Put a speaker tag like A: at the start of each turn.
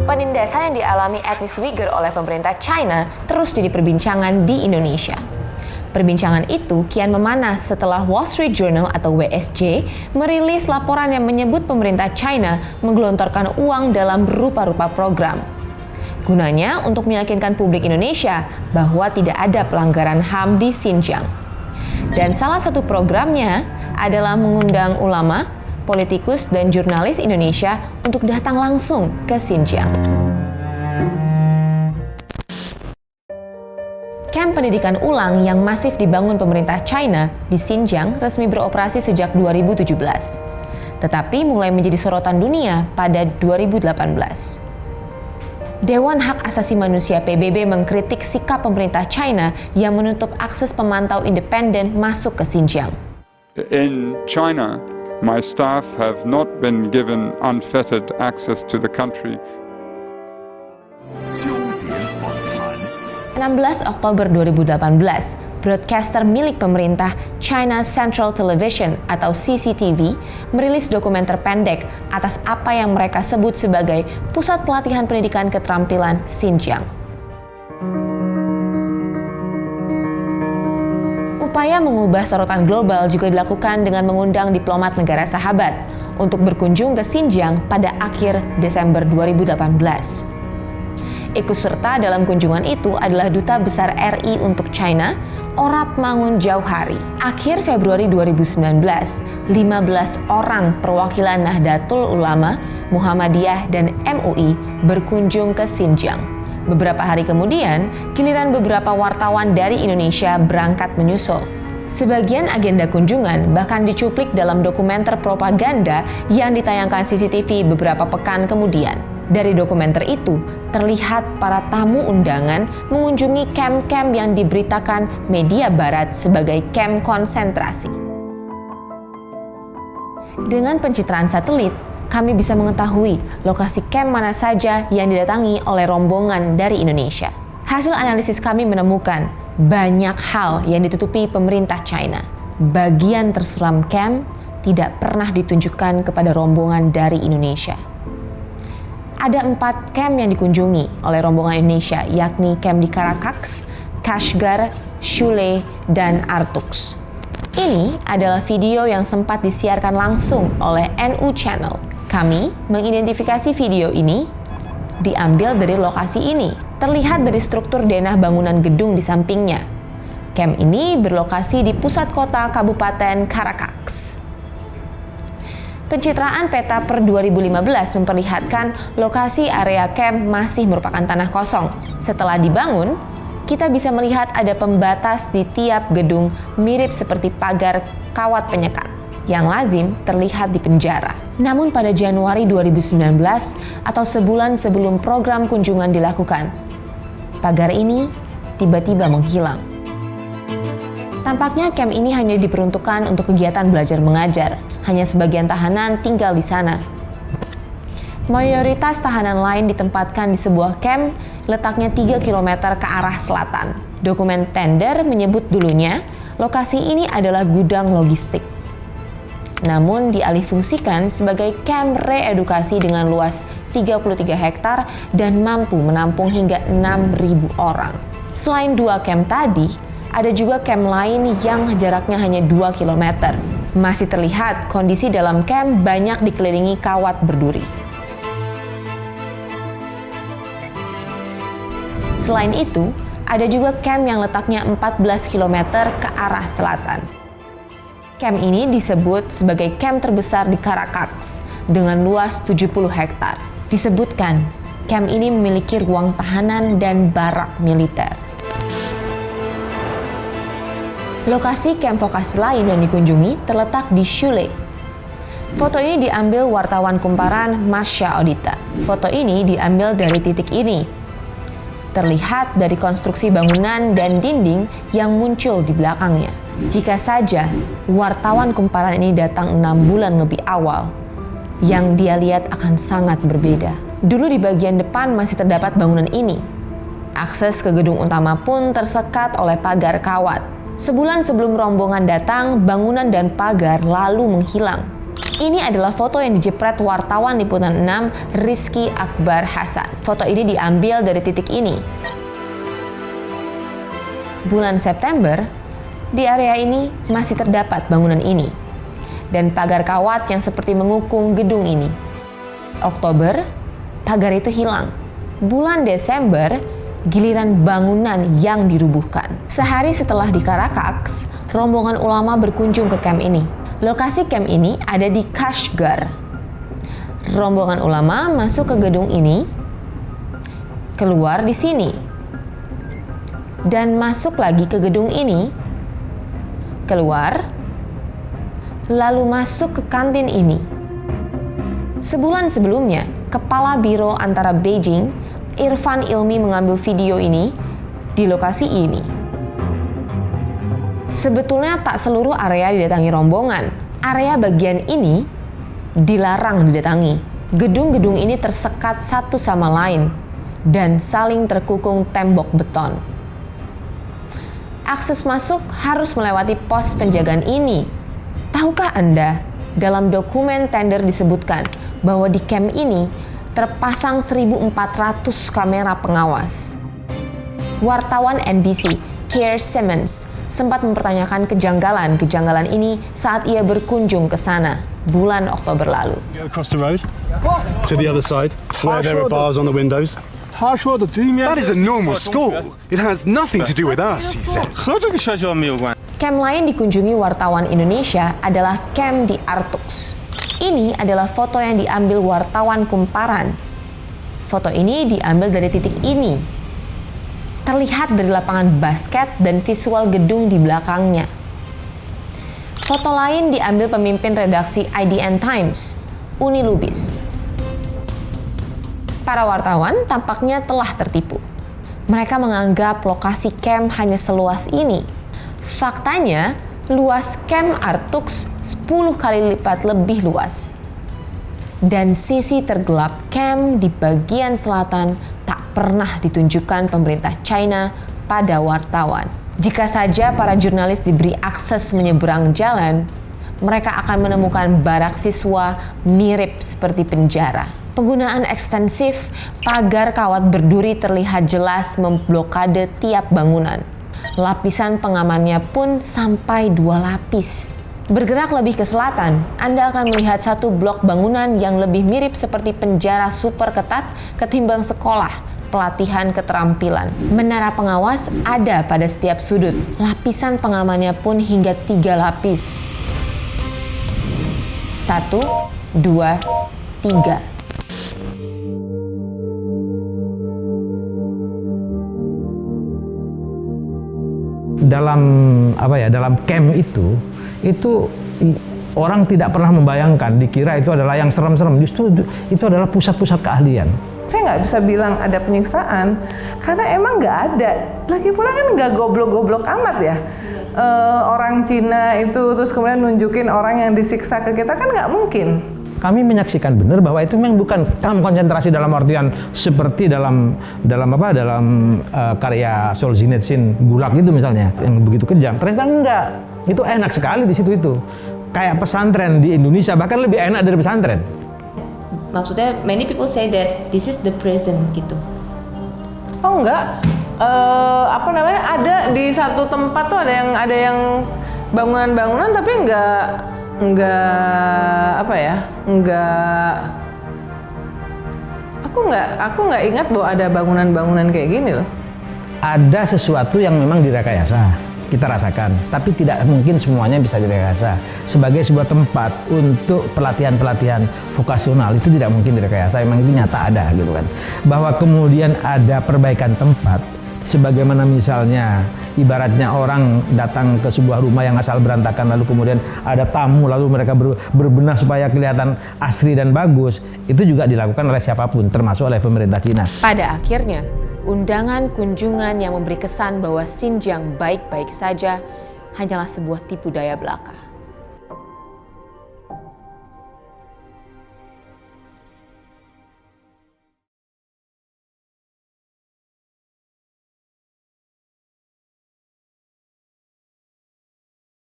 A: Penindasan yang dialami etnis Uyghur oleh pemerintah China terus jadi perbincangan di Indonesia. Perbincangan itu kian memanas setelah Wall Street Journal atau WSJ merilis laporan yang menyebut pemerintah China menggelontorkan uang dalam rupa-rupa program. Gunanya untuk meyakinkan publik Indonesia bahwa tidak ada pelanggaran HAM di Xinjiang. Dan salah satu programnya adalah mengundang ulama, politikus, dan jurnalis Indonesia untuk datang langsung ke Xinjiang. Kamp pendidikan ulang yang masif dibangun pemerintah China di Xinjiang resmi beroperasi sejak 2017, tetapi mulai menjadi sorotan dunia pada 2018. Dewan Hak Asasi Manusia PBB mengkritik sikap pemerintah China yang menutup akses pemantau independen masuk ke Xinjiang.
B: In China, my staff have not been given unfettered access to the country.
A: 16 Oktober 2018, broadcaster milik pemerintah China Central Television atau CCTV merilis dokumenter pendek atas apa yang mereka sebut sebagai Pusat Pelatihan Pendidikan Keterampilan Xinjiang. Upaya mengubah sorotan global juga dilakukan dengan mengundang diplomat negara sahabat untuk berkunjung ke Xinjiang pada akhir Desember 2018. Ikut serta dalam kunjungan itu adalah Duta Besar RI untuk China, Oratmangun Jauhari. Akhir Februari 2019, 15 orang perwakilan Nahdlatul Ulama, Muhammadiyah, dan MUI berkunjung ke Xinjiang. Beberapa hari kemudian, giliran beberapa wartawan dari Indonesia berangkat menyusul. Sebagian agenda kunjungan bahkan dicuplik dalam dokumenter propaganda yang ditayangkan CCTV beberapa pekan kemudian. Dari dokumenter itu, terlihat para tamu undangan mengunjungi kamp-kamp yang diberitakan media barat sebagai kamp konsentrasi. Dengan pencitraan satelit, kami bisa mengetahui lokasi kamp mana saja yang didatangi oleh rombongan dari Indonesia. Hasil analisis kami menemukan banyak hal yang ditutupi pemerintah China. Bagian tersuram kamp tidak pernah ditunjukkan kepada rombongan dari Indonesia. Ada 4 kamp yang dikunjungi oleh rombongan Indonesia, yakni kamp di Caracas, Kashgar, Shule, dan Artux. Ini adalah video yang sempat disiarkan langsung oleh NU Channel. Kami mengidentifikasi video ini diambil dari lokasi ini. Terlihat dari struktur denah bangunan gedung di sampingnya. Kamp ini berlokasi di pusat kota Kabupaten Caracas. Pencitraan peta per 2015 memperlihatkan lokasi area kamp masih merupakan tanah kosong. Setelah dibangun, kita bisa melihat ada pembatas di tiap gedung mirip seperti pagar kawat penyekat yang lazim terlihat di penjara. Namun pada Januari 2019 atau sebulan sebelum program kunjungan dilakukan, pagar ini tiba-tiba menghilang. Tampaknya kamp ini hanya diperuntukkan untuk kegiatan belajar mengajar. Hanya sebagian tahanan tinggal di sana. Mayoritas tahanan lain ditempatkan di sebuah kamp letaknya 3 km ke arah selatan. Dokumen tender menyebut dulunya lokasi ini adalah gudang logistik. Namun dialihfungsikan sebagai kamp reedukasi dengan luas 33 hektar dan mampu menampung hingga 6.000 orang. Selain 2 kamp tadi, ada juga kamp lain yang jaraknya hanya 2 km. Masih terlihat kondisi dalam kamp banyak dikelilingi kawat berduri. Selain itu, ada juga kamp yang letaknya 14 km ke arah selatan. Kamp ini disebut sebagai kamp terbesar di Caracas dengan luas 70 hektar. Disebutkan, kamp ini memiliki ruang tahanan dan barak militer. Lokasi kamp vokasi lain yang dikunjungi terletak di Shule. Foto ini diambil wartawan kumparan Marsha Audita. Foto ini diambil dari titik ini. Terlihat dari konstruksi bangunan dan dinding yang muncul di belakangnya. Jika saja wartawan kumparan ini datang 6 bulan lebih awal, yang dia lihat akan sangat berbeda. Dulu di bagian depan masih terdapat bangunan ini. Akses ke gedung utama pun tersekat oleh pagar kawat. Sebulan sebelum rombongan datang, bangunan dan pagar lalu menghilang. Ini adalah foto yang dijepret wartawan Liputan 6 Rizky Akbar Hasan. Foto ini diambil dari titik ini. Bulan September, di area ini masih terdapat bangunan ini dan pagar kawat yang seperti mengukung gedung ini. Oktober, pagar itu hilang. Bulan Desember, giliran bangunan yang dirubuhkan. Sehari setelah di Caracas, rombongan ulama berkunjung ke kamp ini. Lokasi kamp ini ada di Kashgar. Rombongan ulama masuk ke gedung ini, keluar di sini, dan masuk lagi ke gedung ini, keluar, lalu masuk ke kantin ini. Sebulan sebelumnya, Kepala Biro Antara Beijing, Irfan Ilmi mengambil video ini di lokasi ini. Sebetulnya tak seluruh area didatangi rombongan. Area bagian ini dilarang didatangi. Gedung-gedung ini tersekat satu sama lain dan saling terkukung tembok beton. Akses masuk harus melewati pos penjagaan ini. Tahukah Anda, dalam dokumen tender disebutkan bahwa di kamp ini terpasang 1.400 kamera pengawas. Wartawan NBC, Keir Simmons, sempat mempertanyakan kejanggalan ini saat ia berkunjung ke sana bulan Oktober lalu.
C: Across the road to the other side, where there are bars on the windows.
D: That is a normal school. It has nothing to do with us, he says.
A: Camp lain dikunjungi wartawan Indonesia adalah camp di Artux. Ini adalah foto yang diambil wartawan Kumparan. Foto ini diambil dari titik ini. Terlihat dari lapangan basket dan visual gedung di belakangnya. Foto lain diambil pemimpin redaksi IDN Times, Uni Lubis. Para wartawan tampaknya telah tertipu. Mereka menganggap lokasi camp hanya seluas ini. Faktanya, luas camp Artux 10 kali lipat lebih luas. Dan sisi tergelap camp di bagian selatan tak pernah ditunjukkan pemerintah China pada wartawan. Jika saja para jurnalis diberi akses menyeberang jalan, mereka akan menemukan barak siswa mirip seperti penjara. Penggunaan ekstensif pagar kawat berduri terlihat jelas memblokade tiap bangunan. Lapisan pengamannya pun sampai 2 lapis. Bergerak lebih ke selatan, Anda akan melihat satu blok bangunan yang lebih mirip seperti penjara super ketat ketimbang sekolah pelatihan keterampilan. Menara pengawas ada pada setiap sudut. Lapisan pengamannya pun hingga 3 lapis. 1, 2, 3.
E: Dalam camp itu orang tidak pernah membayangkan, dikira itu adalah yang serem-serem, justru itu adalah pusat-pusat keahlian.
F: Saya nggak bisa bilang ada penyiksaan karena emang nggak ada. Lagi pula kan nggak goblok-goblok amat ya. Orang Cina itu terus kemudian nunjukin orang yang disiksa ke kita, kan nggak mungkin.
E: Kami menyaksikan benar bahwa itu memang bukan kamp konsentrasi dalam artian seperti dalam karya Solzhenitsyn, Gulag itu misalnya yang begitu kejam. Ternyata enggak. Itu enak sekali di situ itu. Kayak pesantren di Indonesia, bahkan lebih enak dari pesantren.
G: Maksudnya many people say that this is the prison gitu.
F: Oh enggak. Ada di satu tempat tuh ada yang bangunan-bangunan tapi enggak aku nggak ingat bahwa ada bangunan-bangunan kayak gini loh.
E: Ada sesuatu yang memang direkayasa, kita rasakan, tapi tidak mungkin semuanya bisa direkayasa. Sebagai sebuah tempat untuk pelatihan-pelatihan vokasional itu tidak mungkin direkayasa, memang itu nyata ada gitu kan. Bahwa kemudian ada perbaikan tempat, sebagaimana misalnya ibaratnya orang datang ke sebuah rumah yang asal berantakan lalu kemudian ada tamu lalu mereka berbenah supaya kelihatan asri dan bagus, itu juga dilakukan oleh siapapun termasuk oleh pemerintah Cina.
A: Pada akhirnya, undangan kunjungan yang memberi kesan bahwa Xinjiang baik-baik saja hanyalah sebuah tipu daya belaka.